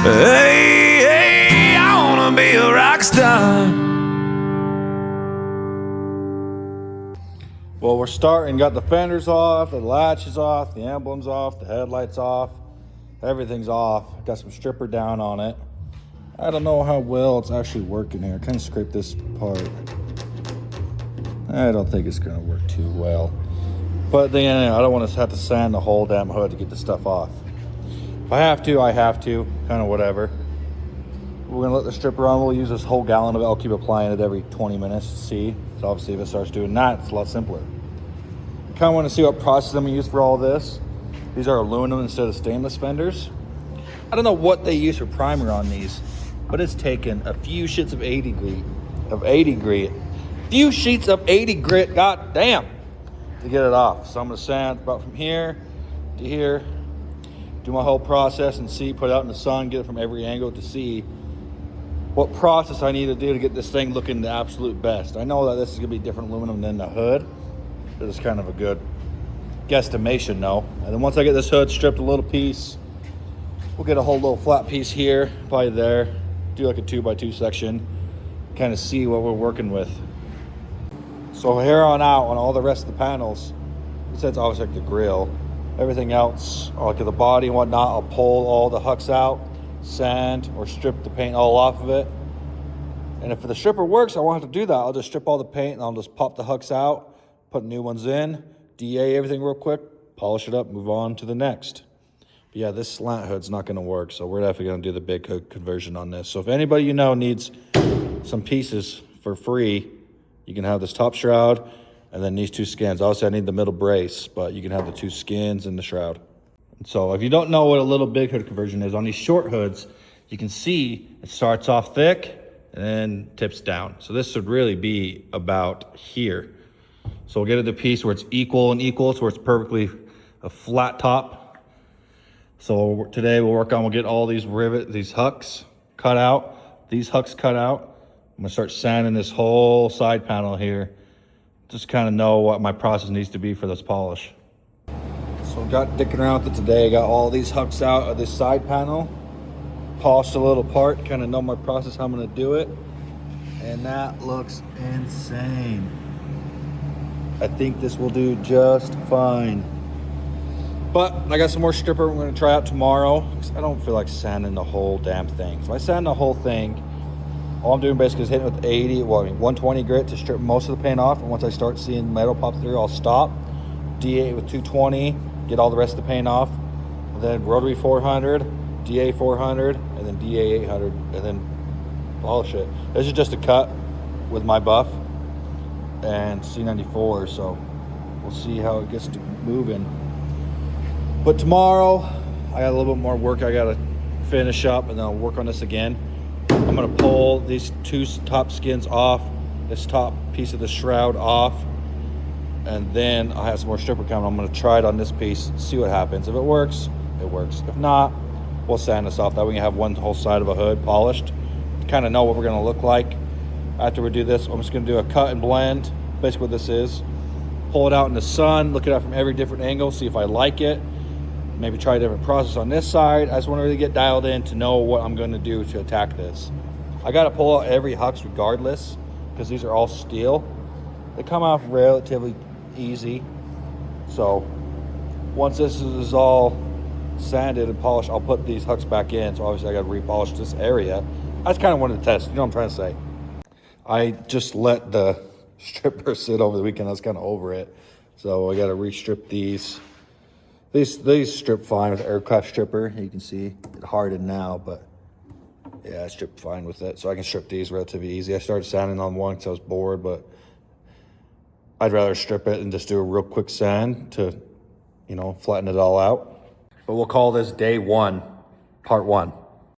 Hey, hey, I wanna be a rock star. Well, we're starting, got the fenders off, the latches off, the emblems off, the headlights off, everything's off. Got some stripper down on it. I don't know how well it's actually working here. I kind of scraped this part. I don't think it's gonna work too well. But then I don't want to have to sand the whole damn hood to get the stuff off. If I have to, I have to, kind of whatever. We're gonna let the stripper on. We'll use this whole gallon of it. I'll keep applying it every 20 minutes to see. So obviously if it starts doing that, it's a lot simpler. Kind of want to see what process I'm gonna use for all this. These are aluminum instead of stainless fenders. I don't know what they use for primer on these, but it's taken a few sheets of 80 grit, few sheets of 80 grit, god damn, to get it off. So I'm gonna sand about from here to here, do my whole process and see, put it out in the sun, get it from every angle to see what process I need to do to get this thing looking the absolute best. I know that this is gonna be different aluminum than the hood. This is kind of a good guesstimation though. And then once I get this hood stripped a little piece, we'll get a whole little flat piece here, probably there, do like a 2x2 section, kind of see what we're working with. So here on out, on all the rest of the panels, besides obviously like the grill, everything else, like the body and whatnot, I'll pull all the hucks out, sand or strip the paint all off of it. And if the stripper works, I won't have to do that. I'll just strip all the paint and I'll just pop the hucks out, put new ones in, DA everything real quick, polish it up, move on to the next. But yeah, this slant hood's not gonna work, so we're definitely gonna do the big hood conversion on this. So if anybody you know needs some pieces for free, you can have this top shroud and then these two skins. Obviously I need the middle brace, but you can have the two skins and the shroud. So if you don't know what a little big hood conversion is, on these short hoods, you can see it starts off thick and then tips down. So this should really be about here. So we'll get it the piece where it's equal and equal, so where it's perfectly a flat top. So today we'll get all these these hucks cut out, these hucks cut out. I'm gonna start sanding this whole side panel here. Just kind of know what my process needs to be for this polish. So got dicking around with it today. Got all these hucks out of this side panel, polished a little part, kind of know my process, how I'm gonna do it. And that looks insane. I think this will do just fine. But I got some more stripper I'm gonna try out tomorrow. I don't feel like sanding the whole damn thing. So I sand the whole thing. All I'm doing basically is hitting it with 120 grit to strip most of the paint off. And once I start seeing metal pop through, I'll stop. DA with 220, get all the rest of the paint off. And then rotary 400, DA 400, and then DA 800, and then polish it. This is just a cut with my buff and C94, so we'll see how it gets to moving. But tomorrow, I got a little bit more work I gotta finish up, and then I'll work on this again. I'm gonna pull these two top skins off, this top piece of the shroud off, and then I'll have some more stripper coming. I'm gonna try it on this piece, see what happens. If it works, it works. If not, we'll sand this off. That way we can have one whole side of a hood polished to kind of know what we're gonna look like. After we do this, I'm just gonna do a cut and blend, basically what this is. Pull it out in the sun, look at it from every different angle, see if I like it. Maybe try a different process on this side. I just want to really get dialed in to know what I'm going to do to attack this. I got to pull out every hux regardless because these are all steel. They come off relatively easy. So once this is all sanded and polished, I'll put these hux back in. So obviously I got to repolish this area. I just kind of wanted to test, you know what I'm trying to say. I just let the stripper sit over the weekend. I was kind of over it. So I got to re-strip these. These strip fine with aircraft stripper. You can see it hardened now, but yeah, I stripped fine with it. So I can strip these relatively easy. I started sanding on one because I was bored, but I'd rather strip it and just do a real quick sand to, flatten it all out. But we'll call this day one, part one.